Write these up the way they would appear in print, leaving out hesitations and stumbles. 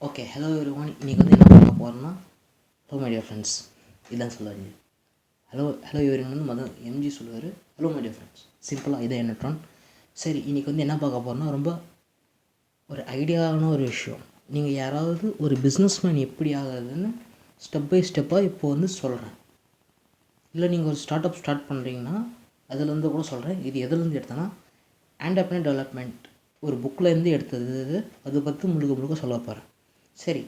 Okay hello everyone. இன்றைக்கி வந்து என்ன பார்க்க போகிறோன்னா ஹலோ மை டியர் ஃப்ரெண்ட்ஸ் இதுதான் சொல்லுவாங்க. ஹலோ எவ்ரிவன் வந்து எம்ஜி சொல்லுவார். ஹலோ மை டியர் ஃப்ரெண்ட்ஸ் சிம்பிளாக இதை என்னட்ரான். சரி, இன்றைக்கி வந்து என்ன பார்க்க போகிறோன்னா ரொம்ப ஒரு ஐடியாவான ஒரு விஷயம். நீங்கள் யாராவது ஒரு பிஸ்னஸ்மேன் எப்படி ஆகுதுன்னு ஸ்டெப் பை ஸ்டெப்பாக இப்போது வந்து சொல்கிறேன். இல்லை நீங்கள் ஒரு ஸ்டார்ட் அப் ஸ்டார்ட் பண்ணுறீங்கன்னா அதுலேருந்து கூட சொல்கிறேன். இது எதுலேருந்து எடுத்தேன்னா ஆண்டர்ப்ரனர் டெவலப்மெண்ட் ஒரு புக்கிலேருந்து எடுத்தது. அதை பற்றி முழுக்க சொல்ல போகிறேன். சரி,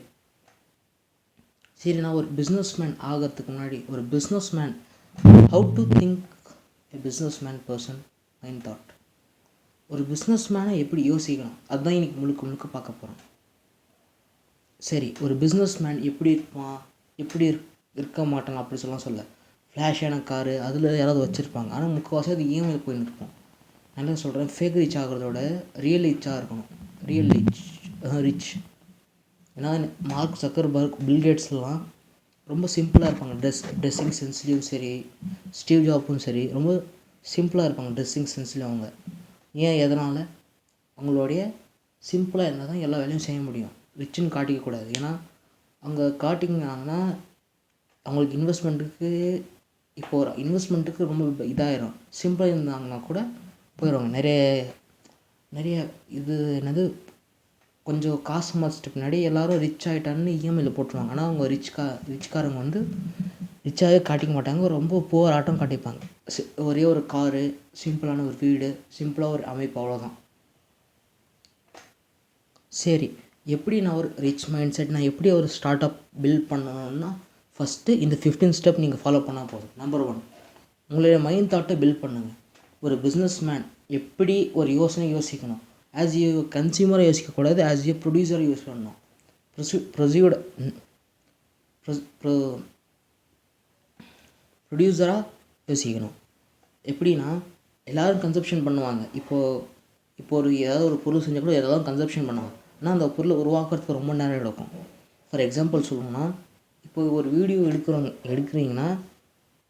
நான் ஒரு பிஸ்னஸ்மேன் ஆகிறதுக்கு முன்னாடி ஒரு businessman how to think a businessman person mind thought. ஒரு பிஸ்னஸ்மேனை எப்படி யோசிக்கணும் அதுதான் இன்றைக்கி முழுக்க பார்க்க போகிறோம். சரி, ஒரு பிஸ்னஸ்மேன் எப்படி இருப்பான், எப்படி இருக்க மாட்டாங்க அப்படி சொல்ல ஃப்ளாஷான காரு அதில் யாராவது வச்சுருப்பாங்க. ஆனால் முக்கால்வாசி அது இஎம்ஐ போயின்னு இருப்போம். நான் என்ன சொல்கிறேன், ஃபேக் ரிச் ஆகிறதோட ரியல் ரிச்சாக இருக்கணும். Real rich. ஏன்னா மார்க் ஜக்கர்பர்க், பில்கேட்ஸ்லாம் ரொம்ப சிம்பிளாக இருப்பாங்க. ட்ரெஸ்ஸிங் சென்ஸ்லேயும் சரி, ஸ்டீவ் ஜாப்பும் சரி, ரொம்ப சிம்பிளாக இருப்பாங்க ட்ரெஸ்ஸிங் சென்ஸ்லேயும். அவங்க ஏன் எதனால் அவங்களுடைய சிம்பிளாக இருந்தால் தான் எல்லா வேலையும் செய்ய முடியும். ரிச்சுன்னு காட்டிக்கக்கூடாது. ஏன்னா அவங்க காட்டிங்கன்னா அவங்களுக்கு இப்போ ஒரு இன்வெஸ்ட்மெண்ட்டுக்கு ரொம்ப இதாகிடும். சிம்பிளாக இருந்தாங்கன்னா கூட போயிடுவாங்க. நிறைய இது என்னது கொஞ்சம் காசு சம்பாதிச்சிட்ட பின்னாடி எல்லோரும் ரிச் ஆகிட்டான்னு இஎம்ஐயில் போட்டுருவாங்க. ஆனால் அவங்க ரிச்காரங்க வந்து ரிச்சாகவே காட்டிக்க மாட்டாங்க. ரொம்ப புவர் ஆட்டம் காட்டிப்பாங்க. ஒரே ஒரு காரு, சிம்பிளான ஒரு வீடு, சிம்பிளாக ஒரு அமைப்பு, அவ்வளோதான். சரி, எப்படி நான் ஒரு ரிச் மைண்ட் செட், நான் எப்படி ஒரு ஸ்டார்ட் அப் பில்ட் பண்ணணும்னா ஃபஸ்ட்டு இந்த 15 ஸ்டெப் நீங்கள் ஃபாலோ பண்ணால் போதும். நம்பர் 1, உங்களுடைய மைண்ட் தாட்டை பில்ட் பண்ணுங்கள். ஒரு பிஸ்னஸ் மேன் எப்படி ஒரு யோசிக்கணும். ஆஸ் ஏ கன்சியூமரை யோசிக்கக்கூடாது, ஆஸ் ஏ ப்ரொடியூசரை யூஸ் பண்ணணும். ப்ரொடியூசராக யோசிக்கணும். எப்படின்னா எல்லோரும் கன்சப்ஷன் பண்ணுவாங்க. இப்போ ஏதாவது ஒரு பொருள் செஞ்சால் கூட எதாவது கன்சப்ஷன் பண்ணுவாங்க. ஆனால் அந்த பொருளை உருவாக்குறதுக்கு ரொம்ப நேரம் எடுக்கும். ஃபார் எக்ஸாம்பிள் சொல்லணும்னா, இப்போ ஒரு வீடியோ எடுக்கிறீங்கன்னா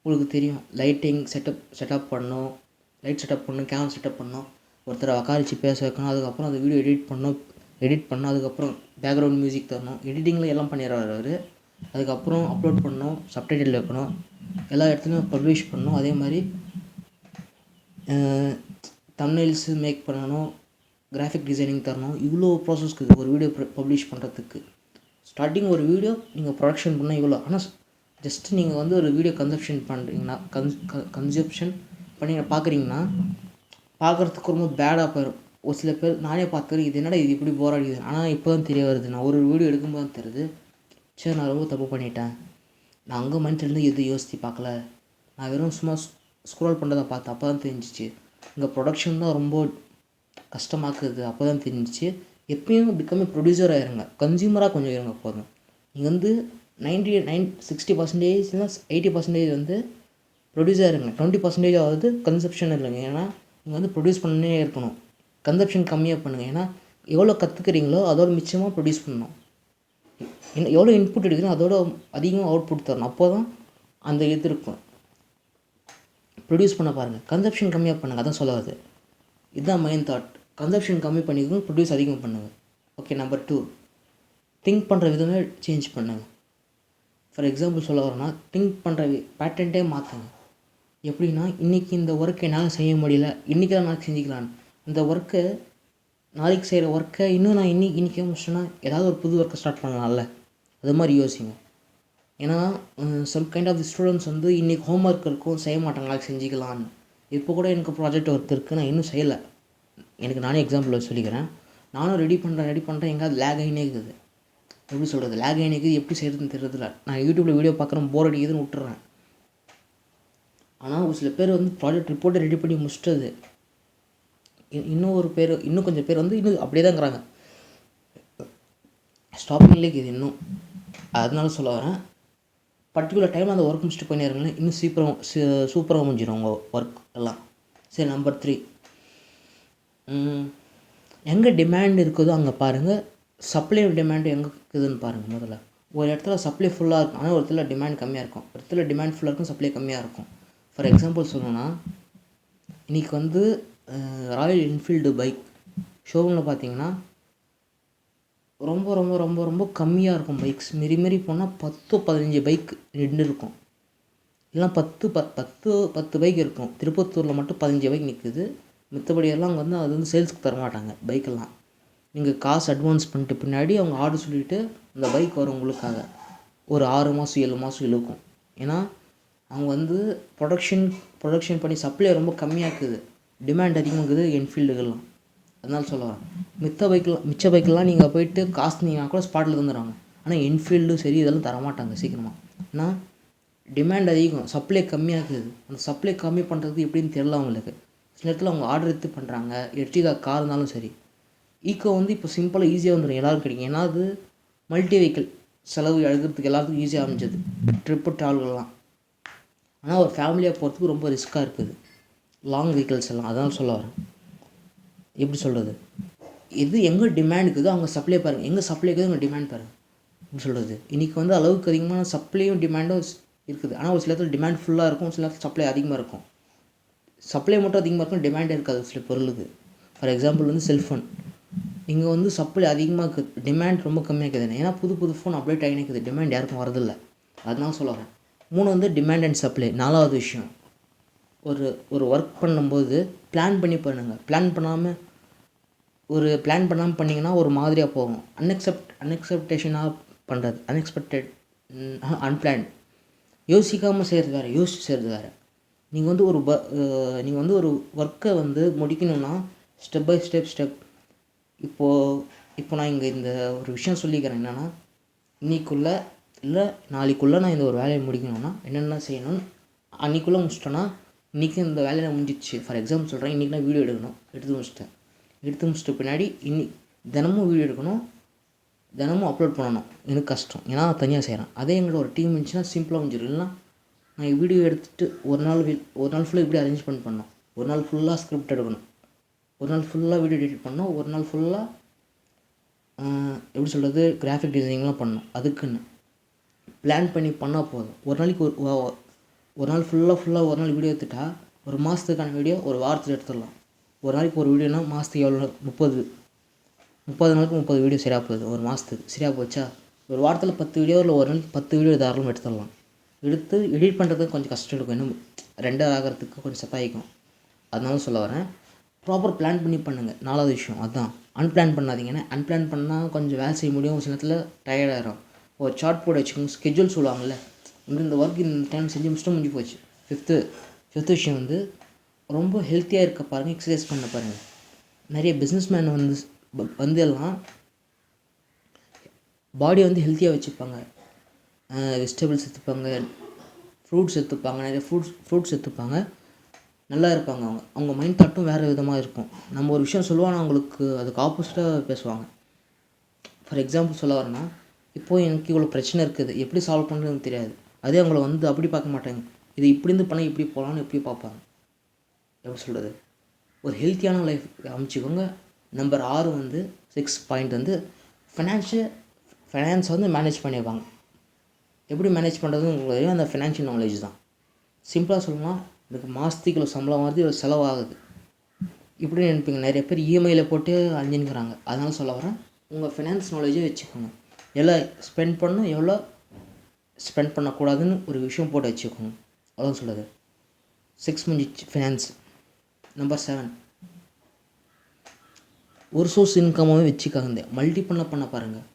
உங்களுக்கு தெரியும், லைட்டிங் செட்டப் பண்ணணும், லைட் செட்டப் பண்ணணும், கேமரா செட்டப் பண்ணணும், ஒருத்தரை உக்காரிச்சு பேச வைக்கணும், அதுக்கப்புறம் அந்த வீடியோ எடிட் பண்ணணும், அதுக்கப்புறம் பேக்ரவுண்ட் மியூசிக் தரணும், எடிட்டிங்கில் எல்லாம் பண்ணிடுறாரு அவர். அதுக்கப்புறம் அப்லோட் பண்ணணும், சப்டைட்டில் வைக்கணும், எல்லா இடத்துலையும் பப்ளிஷ் பண்ணணும். அதே மாதிரி தம்ப்நெயில்ஸு மேக் பண்ணணும், கிராஃபிக் டிசைனிங் தரணும். இவ்வளோ ப்ராசஸ்க்கு ஒரு வீடியோ பப்ளிஷ் பண்ணுறதுக்கு. ஸ்டார்டிங் ஒரு வீடியோ நீங்கள் ப்ரொடக்ஷன் பண்ணால் இவ்வளோ. ஆனால் ஜஸ்ட்டு நீங்கள் வந்து ஒரு வீடியோ கன்சப்ஷன் பண்ணுறீங்கன்னா கன்சப்ஷன் பண்ணி பார்க்குறீங்கன்னா பார்க்குறதுக்கு ரொம்ப பேடாக போயிடும். ஒரு சில பேர் நானே பார்த்துக்கிறேன், இது என்னடா இது இப்படி போர் அடிக்குது. ஆனால் இப்போ தான் தெரிய வருது, நான் ஒரு வீடியோ எடுக்கும்போது தான் தெரியுது, சரி நான் ரொம்ப தப்பு பண்ணிட்டேன், நான் அங்கே மைண்ட்லேருந்து எதுவும் யோசித்து பார்க்கல, நான் வெறும் சும்மா ஸ்க்ரோல் பண்ணுறதை பார்த்தேன், அப்போ தான் தெரிஞ்சிச்சு இங்கே ப்ரொடக்ஷன் தான் ரொம்ப கஷ்டமாக்குது. அப்போ தான் தெரிஞ்சிச்சு. எப்பயும் பிகமே ப்ரொடியூசர் ஆயிருங்க, கன்சியூமராக கொஞ்சம் இருங்க போதும். நீங்கள் வந்து 60% இல்லைனா 80% வந்து ப்ரொடியூசர் இருங்க, 20% ஆகுது கன்சப்ஷன் இல்லைங்க. ஏன்னா நீங்கள் வந்து ப்ரொடியூஸ் பண்ணே இருக்கணும். கன்சப்ஷன் கம்மியாக பண்ணுங்கள். ஏன்னா எவ்வளோ கற்றுக்குறீங்களோ அதோட மிச்சமாக ப்ரொடியூஸ் பண்ணணும். எவ்வளோ இன்புட் எடுக்கிறோம் அதோட அதிகமாக அவுட்புட் தரணும். அப்போ தான் அந்த இது இருக்கும். ப்ரொடியூஸ் பண்ண பாருங்கள், கன்சப்ஷன் கம்மியாக பண்ணுங்கள், அதான் சொல்ல வருது. இதுதான் மைண்ட் தாட். கன்சப்ஷன் கம்மி பண்ணிக்கோங்க, ப்ரொடியூஸ் அதிகம் பண்ணுங்கள். ஓகே. நம்பர் 2, திங்க் பண்ணுற விதமே சேஞ்ச் பண்ணுங்கள். ஃபார் எக்ஸாம்பிள் சொல்ல வரேன்னா, திங்க் பண்ணுற பேட்டர்ன்ட்டே மாற்றுங்க. எப்படின்னா, இன்றைக்கி இந்த ஒர்க்கை என்னால் செய்ய முடியல, இன்றைக்கி தான் நான் செஞ்சுக்கலான்னு. இந்த ஒர்க்கை நாளைக்கு செய்கிற ஒர்க்கை இன்னும் நான் இன்றைக்கே முடிச்சேன்னா ஏதாவது ஒரு புது ஒர்க்கை ஸ்டார்ட் பண்ணலாம்ல, அது மாதிரி யோசிங்க. ஏன்னா some kind of the students வந்து இன்றைக்கி ஹோம் ஒர்க் இருக்கும், செய்ய மாட்டாங்க, நாளைக்கு செஞ்சுக்கலான்னு. இப்போ கூட எனக்கு ப்ராஜெக்ட் ஒர்க் இருக்குது, நான் இன்னும் செய்யலை. எனக்கு நானே எக்ஸாம்பிள் சொல்லிக்கிறேன். நானும் ரெடி பண்ணுறேன், எங்கேயாவது லேக் ஆகினே இருக்குது. எப்படி சொல்கிறது, லேக் ஆகினே இருக்குது, எப்படி செய்கிறதுன்னு தெரியறதில்ல. நான் யூடியூப்பில் வீடியோ பார்க்குறேன், போர் அடிக்குதுன்னு விட்டுறேன். ஆனால் ஒரு சில பேர் வந்து ப்ராஜெக்ட் ரிப்போர்ட்டை ரெடி பண்ணி முடிச்சிட்டது, இன்னும் கொஞ்சம் பேர் வந்து இன்னும் அப்படியே தான் இருக்கிறாங்க, ஸ்டாப்பிங்லேயே இருக்குது இன்னும். அதனால சொல்ல வரேன், பர்டிகுலர் டைமில் அந்த ஒர்க் முடிச்சுட்டு போயினேருங்களேன், இன்னும் சூப்பராக முடிஞ்சிடும் உங்கள் ஒர்க் எல்லாம். சரி, நம்பர் 3, எங்கே டிமாண்ட் இருக்குதோ அங்கே பாருங்கள், சப்ளை டிமாண்ட் எங்கே இருக்குதுன்னு பாருங்கள். முதல்ல ஒரு இடத்துல சப்ளை ஃபுல்லாக இருக்கும், ஆனால் ஒரு இடத்துல டிமாண்ட் கம்மியாக இருக்கும், ஒரு இடத்துல டிமாண்ட் ஃபுல்லாக இருக்கும், சப்ளை கம்மியாக இருக்கும். ஃபார் எக்ஸாம்பிள் சொல்லணும்னா, இன்றைக்கி வந்து ராயல் என்ஃபீல்டு பைக் ஷோரூமில் பார்த்தீங்கன்னா ரொம்ப ரொம்ப ரொம்ப ரொம்ப கம்மியாக இருக்கும் பைக்ஸ். மீறி போனால் 10-15 பைக் 2 இருக்கும். இல்லைனா 10 பைக் இருக்கும். திருப்பத்தூரில் மட்டும் 15 பைக் நிற்குது. மித்தபடியெல்லாம் அங்கே வந்து அது வந்து சேல்ஸுக்கு தரமாட்டாங்க பைக்கெல்லாம். நீங்கள் காசு அட்வான்ஸ் பண்ணிட்டு பின்னாடி அவங்க ஆர்டர் சொல்லிவிட்டு அந்த பைக் வரும் உங்களுக்காக. ஒரு 6 மாதம் 7 மாதம் இழுக்கும். ஏன்னா அவங்க வந்து ப்ரொடக்ஷன் பண்ணி சப்ளை ரொம்ப கம்மியாக இருக்குது. டிமாண்ட் அதிகமாக இருக்குது என்ஃபீல்டுகள்லாம். அதனால சொல்ல வரேன். மிச்ச பைக்கெல்லாம் நீங்கள் போயிட்டு காசு நீங்கள் கூட ஸ்பாட்டில் தந்துடுவாங்க. ஆனால் என்ஃபீல்டும் சரி இதெல்லாம் தரமாட்டாங்க சீக்கிரமாக. ஏன்னா டிமாண்ட் அதிகம், சப்ளை கம்மியாக இருக்குது. அந்த சப்ளை கம்மி பண்ணுறது எப்படின்னு தெரியல அவங்களுக்கு. சில நேரத்தில் அவங்க ஆர்டர் எடுத்து பண்ணுறாங்க. எர்டிகா கார் இருந்தாலும் சரி. ஈக்கோ வந்து இப்போ சிம்பிளாக ஈஸியாக வந்துடும், எல்லாருக்கும் கிடைக்கும். ஏன்னா அது மல்டி வெஹிக்கிள், செலவு எழுதுறதுக்கு எல்லாத்துக்கும் ஈஸியாக அமைஞ்சது ட்ரிப்பு ட்ராவல்கள்லாம். ஆனால் ஒரு ஃபேமிலியாக போகிறதுக்கு ரொம்ப ரிஸ்க்காக இருக்குது லாங் வெஹிக்கிள்ஸ் எல்லாம். அதனால் சொல்ல வரேன். எப்படி சொல்கிறது, எது எங்கே டிமாண்ட் இருக்குதோ அவங்க சப்ளை பாருங்கள், எங்கே சப்ளை இருக்குதோ அங்கே டிமாண்ட் பாருங்கள். எப்படி சொல்கிறது, இன்றைக்கி வந்து அளவுக்கு அதிகமான சப்ளையும் டிமாண்டும் இருக்குது. ஆனால் ஒரு சில இடத்துல டிமாண்ட் ஃபுல்லாக இருக்கும், ஒரு சில இடத்துல சப்ளை அதிகமாக இருக்கும். சப்ளை மட்டும் அதிகமாக இருக்கும், டிமாண்டே இருக்காது சில பொருளுக்கு. ஃபார் எக்ஸாம்பிள் வந்து செல்ஃபோன், இங்கே வந்து சப்ளை அதிகமாக இருக்குது, டிமாண்ட் ரொம்ப கம்மியாக இருக்குது. ஏன்னா புது ஃபோன் அப்டேட் ஆகினே இருக்குது, டிமாண்ட் யாருக்கும் வரதில்லை. அதனால சொல்ல வரேன். 3 வந்து டிமாண்ட் அண்ட் சப்ளை. 4வது விஷயம், ஒரு ஒர்க் பண்ணும்போது பிளான் பண்ணி பண்ணுங்கள். பிளான் பண்ணாமல் பண்ணிங்கன்னா ஒரு மாதிரியாக போகும். அன்எக்ஸ்பெக்டேஷனாக பண்ணுறது, அன்பிளான்ட். யோசிக்காமல் செய்கிறது வேறு, யோசிச்சு செய்கிறது வேறு. நீங்கள் வந்து ஒரு ஒர்க்கை வந்து முடிக்கணும்னா ஸ்டெப் பை ஸ்டெப். இப்போ நான் இங்கே இந்த ஒரு விஷயம் சொல்லிக்கிறேன். என்னென்னா, இன்றைக்குள்ளே இல்லை நாளைக்குள்ளே நான் இந்த ஒரு வேலையை முடிக்கணும்னா என்னென்ன செய்யணும்னு அன்றைக்குள்ளே முடிச்சிட்டேன்னா இன்றைக்கி இந்த வேலையை முடிஞ்சிடுச்சு. ஃபார் எக்ஸாம்பிள் சொல்கிறேன், இன்றைக்கி நான் வீடியோ எடுக்கணும், எடுத்து முடிச்சிட்ட பின்னாடி தினமும் வீடியோ எடுக்கணும், தினமும் அப்லோட் பண்ணணும். எனக்கு கஷ்டம், ஏன்னா நான் தனியாக செய்கிறேன். அதே எங்களோட ஒரு டீம் இருந்துச்சுன்னா சிம்பிளாக முடிஞ்சிடும். இல்லைனா நான் வீடியோ எடுத்துகிட்டு ஒரு நாள் ஃபுல்லாக இப்படி அரேஞ்ச்மெண்ட் பண்ணணும், ஒரு நாள் ஃபுல்லாக ஸ்கிரிப்ட் எடுக்கணும், ஒரு நாள் ஃபுல்லாக வீடியோ எடிட் பண்ணணும், ஒரு நாள் ஃபுல்லாக எப்படி சொல்கிறது கிராஃபிக் டிசைனிங்லாம் பண்ணணும். அதுக்குன்னு பிளான் பண்ணி பண்ணால் போதும். ஒரு நாளைக்கு ஒரு நாள் ஃபுல்லாக ஒரு நாள் வீடியோ எடுத்துட்டா ஒரு மாதத்துக்கான வீடியோ ஒரு வாரத்தில் எடுத்துடலாம். ஒரு நாளைக்கு ஒரு வீடியோனா மாதத்துக்கு எவ்வளோ, 30 நாளுக்கு 30 வீடியோ சரியாக போகுது. ஒரு மாதத்துக்கு சரியாக போச்சா, ஒரு வாரத்தில் 10 வீடியோ இல்லை ஒரு நாளைக்கு 10 வீடியோ தாராளமாக எடுத்துடலாம். எடுத்து எடிட் பண்ணுறதுக்கு கொஞ்சம் கஷ்டம் இருக்கும், இன்னும் 2 ஆகிறதுக்கு கொஞ்சம் செட்டாகிக்கும். அதனால சொல்ல வரேன், ப்ராப்பர் பிளான் பண்ணி பண்ணுங்கள். 4வது விஷயம் அதுதான், அன்பிளான் பண்ணாதீங்கன்னா. அன்பிளான் பண்ணால் கொஞ்சம் வேலை செய்ய முடியும், ஒரு சில நேரத்தில் டயர்டாகிடும். ஒரு சார்ட் போர்டு வச்சுக்கோங்க, ஸ்கெட்யூல் சொல்லுவாங்கள்ல, இந்த ஒர்க் இந்த டைம் செஞ்சு முடிச்சுட்டு முடிஞ்சு போச்சு. ஃபிஃப்த்து விஷயம் வந்து ரொம்ப ஹெல்த்தியாக இருக்க பாருங்கள், எக்ஸசைஸ் பண்ண பாருங்கள். நிறைய பிஸ்னஸ்மேன் வந்து எல்லாம் பாடியை வந்து ஹெல்த்தியாக வச்சுப்பாங்க. வெஜிடபிள்ஸ் எடுத்துப்பாங்க, ஃப்ரூட்ஸ் எடுத்துப்பாங்க, நிறைய ஃப்ரூட்ஸ் எடுத்துப்பாங்க, நல்லா இருப்பாங்க. அவங்க மைண்ட் தாட்டும் வேறு விதமாக இருக்கும். நம்ம ஒரு விஷயம் சொல்லுவாங்க, அவங்களுக்கு அதுக்கு ஆப்போசிட்டாக பேசுவாங்க. ஃபார் எக்ஸாம்பிள் சொல்ல வரேன்னா, இப்போது எனக்கு இவ்வளோ பிரச்சனை இருக்குது, எப்படி சால்வ் பண்ணுறதுன்னு தெரியாது. அதே அவங்கள வந்து அப்படி பார்க்க மாட்டாங்க, இது இப்படி இருந்து பண்ணால் இப்படி போகலான்னு எப்படி பார்ப்பாங்க. எப்படி சொல்கிறது, ஒரு ஹெல்த்தியான லைஃப் அமைச்சிக்கோங்க. நம்பர் 6 வந்து 6 பாயிண்ட் வந்து ஃபைனான்ஸை வந்து மேனேஜ் பண்ணிடுவாங்க. எப்படி மேனேஜ் பண்ணுறதுன்னு உங்களுக்கு தெரியும், அந்த ஃபினான்ஷியல் நாலேஜ் தான். சிம்பிளாக சொல்லணும்னா, எனக்கு மாதத்துக்கு இவ்வளோ சம்பளம் வருது, இவ்வளோ செலவாகுது இப்படின்னு நினைப்பீங்க. நிறைய பேர் இஎம்ஐயில் போட்டு அழிஞ்சுக்கிறாங்க. அதனால சொல்ல வரேன், உங்கள் ஃபினான்ஸ் நாலேஜே வச்சுக்கோங்க. எவ்வளோ ஸ்பெண்ட் பண்ணணும், எவ்வளோ ஸ்பெண்ட் பண்ணக்கூடாதுன்னு ஒரு விஷயம் போட்டு வச்சுக்கோங்க. அவ்வளோ சொல்கிறது. 6 முடிஞ்சிச்சு ஃபினான்ஸ். நம்பர் 7, ஒரு சோர்ஸ் இன்கமாகவே வச்சுக்காங்க. மல்டிபிளாக பண்ண பாருங்கள்.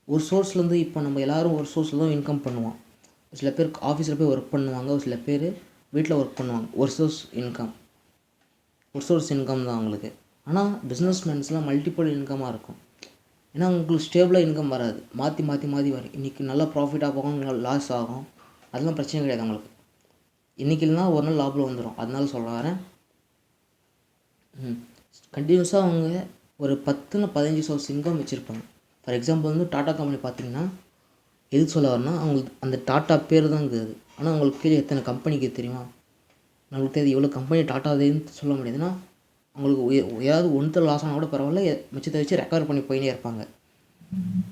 ஒரு சோர்ஸ்லேருந்து இப்போ நம்ம எல்லோரும் ஒரு சோர்ஸில் தான் இன்கம் பண்ணுவோம். ஒரு சில பேர் ஆஃபீஸில் போய் ஒர்க் பண்ணுவாங்க, ஒரு சில பேர் வீட்டில் ஒர்க் பண்ணுவாங்க. ஒரு சோர்ஸ் இன்கம் தான் அவங்களுக்கு. ஆனால் பிஸ்னஸ்மேன்ஸ்லாம் மல்டிபிள் இன்கமாக இருக்கும். ஏன்னா உங்களுக்கு ஸ்டேபிளாக இன்கம் வராது, மாற்றி வரும். இன்றைக்கி நல்லா ப்ராஃபிட்டாக போகும், லாஸ் ஆகும், அதெல்லாம் பிரச்சனை கிடையாது அவங்களுக்கு. இன்றைக்கி இல்லைனா ஒரு நாள் லாபம் வந்துடும். அதனால சொல்ல வரேன், கண்டினியூஸாக அவங்க ஒரு 10-15 சோர்ஸ் இன்கம் வச்சுருப்பாங்க. ஃபார் எக்ஸாம்பிள் வந்து டாட்டா கம்பெனி பார்த்திங்கன்னா, எதுக்கு சொல்ல வரேன்னா, அவங்களுக்கு அந்த டாட்டா பேர் தான் இருக்குது. ஆனால் அவங்களுக்கு கீழே எத்தனை கம்பெனிக்கு தெரியுமா? நம்மளுக்கு தெரியாது எவ்வளோ கம்பெனி டாட்டாதுன்னு சொல்ல முடியாதுன்னா, அவங்களுக்கு ஏதாவது ஒன்றில் லாஸ் ஆனால் கூட பரவாயில்ல, மிச்சத்தை வச்சு ரெக்கவர் பண்ணி போயினே இருப்பாங்க.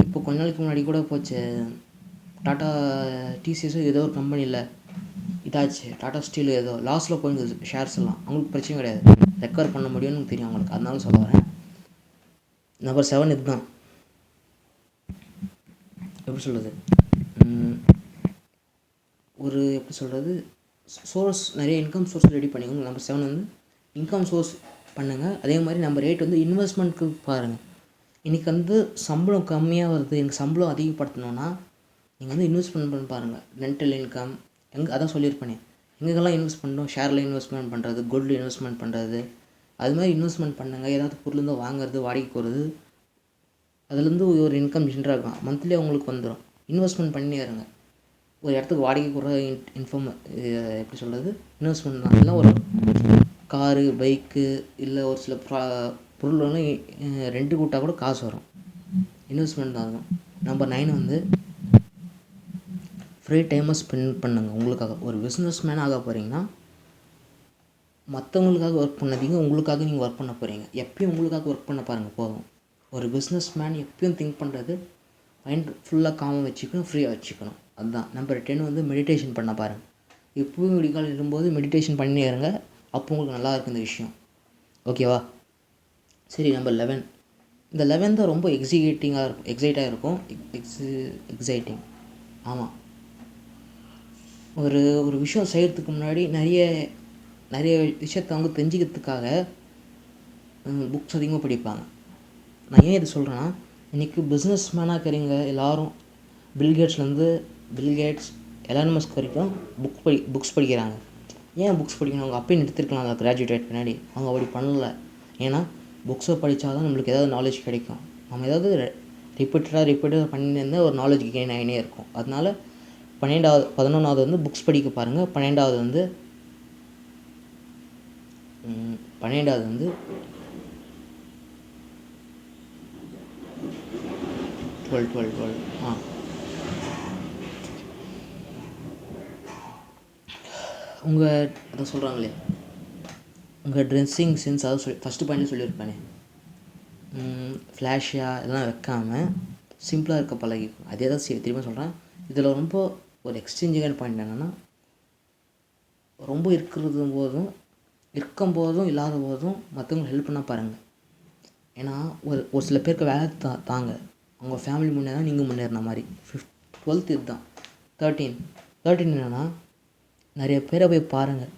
இப்போ கொஞ்ச நாளைக்கு முன்னாடி கூட போச்சு, டாட்டா டிசிஎஸ் ஏதோ ஒரு கம்பெனியில் இதாச்சு, டாட்டா ஸ்டீல் ஏதோ லாஸில் போயிருந்தது ஷேர்ஸ் எல்லாம். அவங்களுக்கு பிரச்சனை கிடையாது, ரெக்கவர் பண்ண முடியும்னு தெரியும் அவங்களுக்கு. அதனால சொல்ல வரேன். நம்பர் 7 இதுதான். எப்படி சொல்கிறது, ஒரு எப்படி சொல்கிறது சோர்ஸ், நிறைய இன்கம் சோர்ஸ் ரெடி பண்ணிக்கோங்க. நம்பர் 7 வந்து இன்கம் சோர்ஸ் பண்ணுங்கள். அதே மாதிரி நம்பர் 8 வந்து இன்வெஸ்ட்மெண்ட்க்கு பாருங்கள். இன்றைக்கி வந்து சம்பளம் கம்மியாக வருது, எனக்கு சம்பளம் அதிகப்படுத்தணுன்னா நீங்கள் வந்து இன்வெஸ்ட்மெண்ட் பண்ணி பாருங்கள். ரெண்டல் இன்கம் அதான் சொல்லியிருப்பேனே, எங்கெல்லாம் இன்வெஸ்ட் பண்ணணும், ஷேரில் இன்வெஸ்ட்மெண்ட் பண்ணுறது, கோல்டில் இன்வெஸ்ட்மெண்ட் பண்ணுறது, அது மாதிரி இன்வெஸ்ட்மெண்ட் பண்ணுங்கள். ஏதாவது பொருள் இருந்து வாங்குறது, வாடகைக்கு வருது, அதுலேருந்து ஒரு இன்கம் ஜென்ரேட் ஆகும். மந்த்லி அவங்களுக்கு வந்துடும். இன்வெஸ்ட்மெண்ட் பண்ணி இருங்க. ஒரு இடத்துக்கு வாடகைக்கு வர எப்படி சொல்கிறது, இன்வெஸ்ட்மெண்ட் தான். இல்லை ஒரு காரு, பைக்கு, இல்லை ஒரு சில பொருள் வந்து ரெண்ட்டு கூட்டால் கூட காசு வரும். இன்வெஸ்ட்மெண்ட் தான் இருக்கும். நம்பர் 9 வந்து ஃப்ரீ டைமை ஸ்பெண்ட் பண்ணுங்கள் உங்களுக்காக. ஒரு பிஸ்னஸ் மேன் ஆக போகிறீங்கன்னா மற்றவங்களுக்காக ஒர்க் பண்ணாதீங்க, உங்களுக்காக நீங்கள் ஒர்க் பண்ண போகிறீங்க. எப்பயும் உங்களுக்காக ஒர்க் பண்ண பாருங்கள் போதும். ஒரு பிஸ்னஸ் மேன் எப்பயும் திங்க் பண்ணுறது மைண்ட் ஃபுல்லாக காமாக வச்சுக்கணும், ஃப்ரீயாக வச்சுக்கணும். அதுதான். நம்பர் 10 வந்து மெடிடேஷன் பண்ண பாருங்கள். எப்பவும் விடிகால் இருக்கும்போது மெடிடேஷன் பண்ணி இருங்க. அப்போ உங்களுக்கு நல்லா இருக்கும் இந்த விஷயம். ஓகேவா? சரி, நம்பர் 11. இந்த 11 தான் ரொம்ப எக்ஸைட்டாக இருக்கும். எக்ஸைட்டிங். ஆமாம், ஒரு விஷயம் செய்கிறதுக்கு முன்னாடி நிறைய விஷயத்தை அவங்க தெரிஞ்சுக்கிறதுக்காக புக்ஸ் அதிகமாக படிப்பாங்க. நான் ஏன் இது சொல்கிறேன்னா, இன்றைக்கி பிஸ்னஸ் மேனாக இருக்கிறீங்க எல்லோரும், பில்கேட்ஸ் எலான் மஸ்க் வரைக்கும் புக்ஸ் படிக்கிறாங்க. ஏன் புக்ஸ் படிக்கணும்? அவங்க அப்பயே நிறுத்திருக்கலாம் அந்த கிராஜுவேட் பின்னாடி. அவங்க அப்படி பண்ணல. ஏன்னா புக்ஸை படித்தா தான் நம்மளுக்கு ஏதாவது நாலேஜ் கிடைக்கும். நம்ம ஏதாவது ரிப்பீட்டடாக பண்ணியிருந்தால் ஒரு நாலேஜ் கெயின் ஆகினே இருக்கும். அதனால 11வது வந்து புக்ஸ் படிக்க பாருங்கள். 12வது வந்து 12 அதை சொல்கிறாங்களே, உங்கள் ட்ரெஸ்ஸிங் சென்ஸ், அதாவது ஃபஸ்ட்டு பாயிண்ட்லேயே சொல்லியிருப்பேனே, ஃப்ளாஷியாக இதெல்லாம் வைக்காமல் சிம்பிளாக இருக்க பழகிக்கும். அதே தான் திரும்ப சொல்கிறேன். இதில் ரொம்ப ஒரு எக்ஸ்சேஞ்சிங்கான பாயிண்ட் என்னென்னா, ரொம்ப இருக்கும் போதும் இல்லாத போதும் மற்றவங்களுக்கு ஹெல்ப் பண்ண பாருங்கள். ஏன்னா ஒரு சில பேருக்கு வேலை தாங்க, அவங்க ஃபேமிலி முன்னேறா நீங்கள் முன்னேறின மாதிரி. 12th இதுதான். 13 என்னென்னா, நிறைய பேரை போய் பாருங்கள்,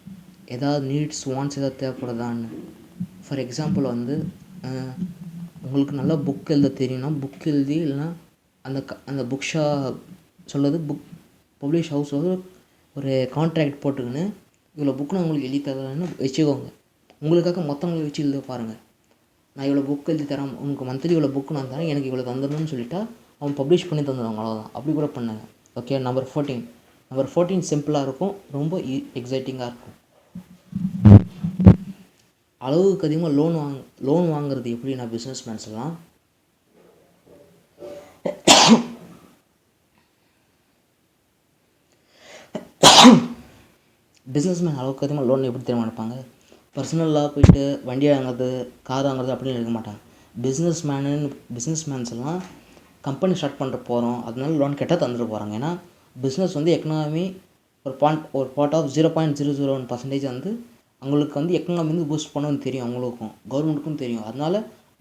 ஏதாவது நீட்ஸ் வாண்ட்ஸ் ஏதாவது தேவைப்படுதான்னு. ஃபார் எக்ஸாம்பிள் வந்து உங்களுக்கு நல்லா புக் எழுத தெரியும்னா புக் எழுதி, இல்லைனா அந்த புக் புக் பப்ளிஷ் ஹவுஸ் ஒரு கான்ட்ராக்ட் போட்டுக்கின்னு இவ்வளோ புக்கு நான் உங்களுக்கு எழுதி தரேன்னு வச்சுக்கோங்க. உங்களுக்காக மற்றவங்களை வச்சு எழுத பாருங்கள். நான் இவ்வளோ புக் எழுதி தரேன், உங்களுக்கு மந்த்லி இவ்வளோ புக்கு நான் தரேன், எனக்கு இவ்வளோ தந்துடணும்னு சொல்லிட்டா அவன் பப்ளிஷ் பண்ணி தந்துடுவாங்க. அவ்வளோதான். அப்படி கூட பண்ணுங்க. ஓகே. நம்பர் 14 சிம்பிளாக இருக்கும், ரொம்ப எக்ஸைட்டிங்காக இருக்கும். அளவுக்கு அதிகமாக லோன் வாங்குறது எப்படி? நான் பிஸ்னஸ் மேன்ஸ்லாம் அளவுக்கு அதிகமாக லோன் எப்படி தெரியுமா எடுப்பாங்க? பர்சனலாக போயிட்டு வண்டி வாங்குறது, கார் வாங்குறது அப்படின்னு எடுக்க மாட்டாங்க. பிஸ்னஸ் மேன்ஸ் எல்லாம் கம்பெனி ஸ்டார்ட் பண்ணுற போகிறோம், அதனால லோன் கேட்டால் தந்துட்டு போகிறாங்க. ஏன்னா பிஸ்னஸ் வந்து எக்கனாமி ஒரு பார்ட் ஆஃப் 0.001% வந்து அவங்களுக்கு வந்து எக்கனாமி வந்து பூஸ்ட் பண்ணணும்னு தெரியும். அவங்களுக்கும் கவர்மெண்ட்டுக்கும் தெரியும். அதனால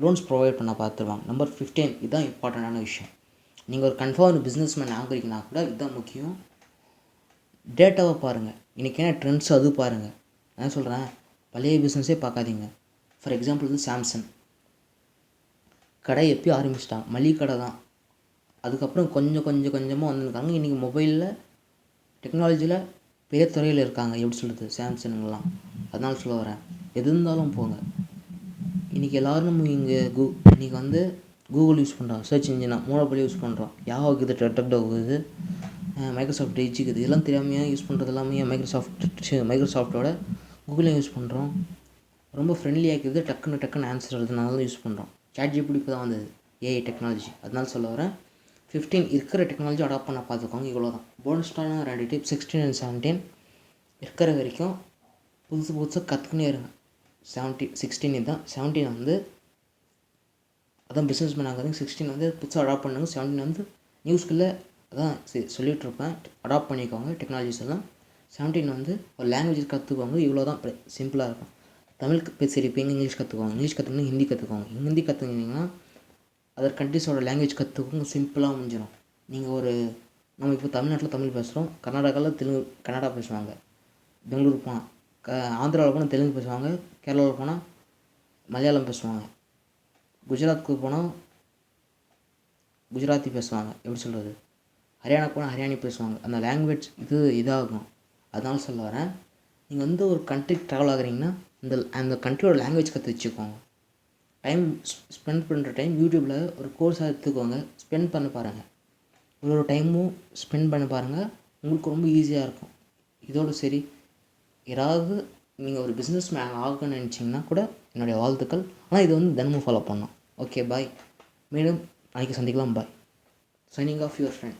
லோன்ஸ் ப்ரொவைட் பண்ண பார்த்துருவாங்க. நம்பர் 15 இதுதான் இம்பார்ட்டண்ட்டான விஷயம். நீங்கள் ஒரு கன்ஃபார்ம் பிஸ்னஸ் மேன் ஆகுறீங்கன்னா கூட இதுதான் முக்கியம். டேட்டாவை பாருங்கள். இன்றைக்கி என்ன ட்ரெண்ட்ஸ் அது பாருங்கள். நான் சொல்கிறேன், பழைய பிஸ்னஸே பார்க்காதீங்க. ஃபார் எக்ஸாம்பிள் வந்து சாம்சங் கடை எப்போயும் ஆரம்பிச்சிட்டாங்க, மளிகை கடை தான். அதுக்கப்புறம் கொஞ்சமாக வந்துருக்காங்க. இன்றைக்கி மொபைலில் டெக்னாலஜியில் பெரிய துறையில் இருக்காங்க. எப்படி சொல்கிறது, சாம்சங்லாம். அதனால சொல்ல வரேன், எது இருந்தாலும் போங்க. இன்றைக்கி எல்லோரும் நம்ம இன்றைக்கி வந்து கூகுள் யூஸ் பண்ணுறோம், சர்ச் இன்ஜினாக மோனோபோலி யூஸ் பண்ணுறோம். யாவோ இருக்குது, டெக்டோ இருக்குது, மைக்ரோசாஃப்ட் எட்ஜ் இருக்குது. இதெல்லாம் தெரியாமையாக யூஸ் பண்ணுறது எல்லாமே மைக்ரோசாஃப்ட்டோட கூகுளையும் யூஸ் பண்ணுறோம். ரொம்ப ஃப்ரெண்ட்லியாக இருக்குது, டக்குன்னு ஆன்சர் வருதுனால யூஸ் பண்ணுறோம். ChatGPT இப்போ தான் வந்தது, ஏஐ டெக்னாலஜி. அதனால சொல்ல வரேன், 15 இருக்கிற டெக்னாலஜி அடாப்ட் பண்ண பார்த்துக்கோங்க. இவ்வளோ தான். போனஸ்டான 2 டிப். 16 and 17 இருக்கிற வரைக்கும் புதுசாக கற்றுக்கினே இருங்க. 16 இதுதான். 17 வந்து அதான் பிஸ்னஸ் மேன் ஆகுதுங்க. 16 வந்து புதுசாக அடாப்ட் பண்ணுங்க. 17 வந்து நியூ ஸ்கில்லை அதான் சொல்லிகிட்ருப்பேன், அடாப்ட் பண்ணிக்கோங்க டெக்னாலஜிஸ் எல்லாம். 17 வந்து ஒரு லாங்குவேஜ் கற்றுக்கோங்க. இவ்வளோ தான், சிம்பிளாக இருக்கும். தமிழுக்கு சரி, இப்போ இங்கிலீஷ் கற்றுக்கோங்க. இங்கிலீஷ் கற்றுக்கணும், ஹிந்தி கற்றுக்கோங்க. ஹிந்தி கற்றுக்கிட்டிங்கன்னா அதர் கண்ட்ரிஸோட லாங்குவேஜ் கற்றுக்கோங்க. சிம்பிளாக முடிஞ்சிடும். நீங்கள் நம்ம இப்போ தமிழ்நாட்டில் தமிழ் பேசுகிறோம், கர்நாடகாவில் கன்னடா பேசுவாங்க, பெங்களூர் போனால் ஆந்திராவில் போனால் தெலுங்கு பேசுவாங்க, கேரளாவில் போனால் மலையாளம் பேசுவாங்க, குஜராத்துக்கு போனால் குஜராத்தி பேசுவாங்க, எப்படி சொல்கிறது, ஹரியானா போனால் ஹரியானி பேசுவாங்க. அந்த லாங்குவேஜ் இதாகும். அதனால சொல்ல வரேன், நீங்கள் ஒரு கண்ட்ரிக்கு ட்ராவல் ஆகுறீங்கன்னா அந்த கண்ட்ரியோட லாங்குவேஜ் கற்று வச்சுக்கோங்க. டைம் ஸ்பெண்ட் பண்ணுற டைம் யூடியூப்பில் ஒரு கோர்ஸாக எடுத்துக்கோங்க, ஸ்பெண்ட் பண்ண பாருங்கள். ஒரு டைமும் ஸ்பெண்ட் பண்ண பாருங்கள், உங்களுக்கு ரொம்ப ஈஸியாக இருக்கும். இதோடு சரி, யாராவது நீங்கள் ஒரு பிஸ்னஸ் மேன் ஆகணும்னு நினச்சிங்கன்னா கூட என்னுடைய வாழ்த்துக்கள். ஆனால் இது தினமும் ஃபாலோ பண்ணணும். Okay, bye. மீண்டும் நாளைக்கு சந்திக்கலாம். Bye. Signing off your friend.